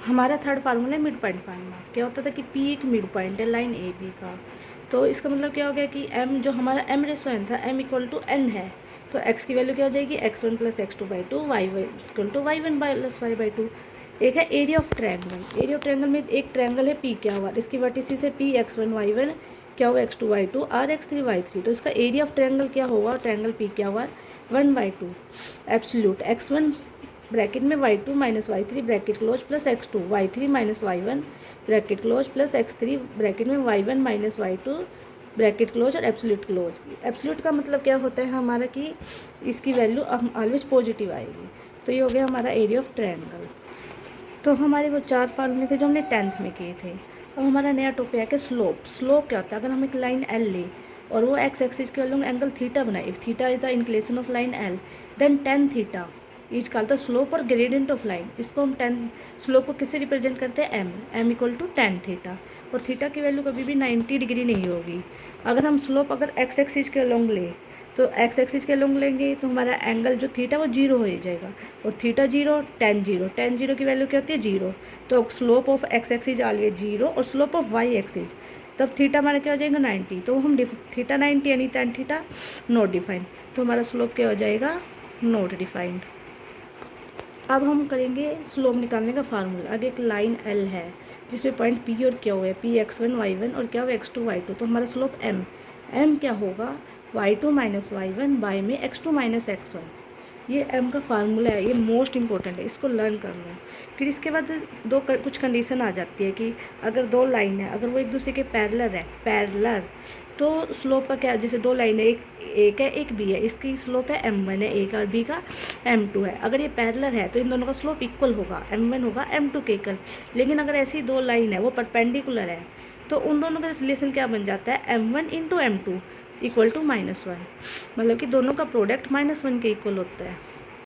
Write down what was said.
हमारा third formula है mid point formula. क्या होता था कि पी एक मिड पॉइंट है लाइन ए बी का, तो इसका मतलब क्या हो गया कि एम जो हमारा एम रेशो एन था, एम इक्वल टू एन है, तो एक्स की वैल्यू क्या हो जाएगी x1 प्लस x2/2, Y equal to y1 प्लस y/2। एक है area of triangle. Area of triangle में एक ट्रायंगल है पी क्या हुआ, इसकी वर्टिसेस है पी x1 y1, क्या हुआ x2 y2, r x3 y3, तो इसका एरिया ऑफ ट्रायंगल क्या होगा, ट्रायंगल पी क्या हुआ 1/2 एब्सोल्यूट x1 ब्रैकेट में y2 minus y3 bracket close plus x2 y3 minus y1 bracket close plus x3 bracket में y1 minus y2 bracket close और absolute close. Absolute का मतलब क्या होता है हमारा कि इसकी वैल्यू ऑलवेज पॉजिटिव आएगी। तो ये हो गया हमारा एरिया ऑफ ट्रायंगल। तो हमारे वो 4 फार्मूले थे जो हमने 10th में किए थे। अब हमारा नया टॉपिक है कि स्लोप। स्लोप क्या होता है, अगर हम एक लाइन एल ले और वो एक्स एक्सिस के अलॉन्ग एंगल थीटा बनाए, if theta is the inclination of line L then tan theta is called the slope और ग्रेडियंट ऑफ लाइन। इसको हम टेन स्लोप को किससे रिप्रेजेंट करते हैं, M equal to tan theta, और थीटा की वैल्यू कभी भी 90 डिग्री नहीं होगी। अगर हम स्लोप अगर एक्स एक्सिस के अलॉन्ग ले तो एक्स एक्सिस के अलॉन्ग लेंगे तो हमारा एंगल जो थीटा वो जीरो हो जाएगा, और theta zero ten zero, ten zero की वैल्यू क्या होती है जीरो, तो slope of x axis always zero और स्लोप ऑफ वाई एक्सिस, तब थीटा हमारा क्या हो जाएगा 90, तो हम थीटा 90 यानी टेन थीटा नॉट डिफाइंड, तो हमारा स्लोप क्या हो जाएगा नॉट डिफाइंड। अब हम करेंगे स्लोप निकालने का फार्मूला। आगे एक लाइन एल है जिसमें पॉइंट पी और क्या हुआ है, पी x1 y1 और क्या हुआ x2 y2, तो हमारा स्लोप एम क्या होगा y2 माइनस y1 बाय में x2 माइनस x1। ये एम का फार्मूला है, ये मोस्ट इंपॉर्टेंट है, इसको लर्न कर लो। फिर इसके बाद कुछ कंडीशन आ जाती है कि अगर दो लाइन है, अगर वो एक दूसरे के पैरेलल है, पैरेलल, तो स्लोप का क्या, जैसे दो लाइन है, एक है एक बी है, इसकी स्लोप है m1 है, ए का और बी का m2 है। अगर ये पैरेलल है तो इन दोनों का स्लोप इक्वल होगा, m1 होगा m2 के इक्वल। लेकिन अगर ऐसी दो लाइन है वो परपेंडिकुलर है तो उन दोनों का रिलेशन क्या बन जाता है, m1 into m2 equal to -1, मतलब कि दोनों का प्रोडक्ट -1 के इक्वल होता है।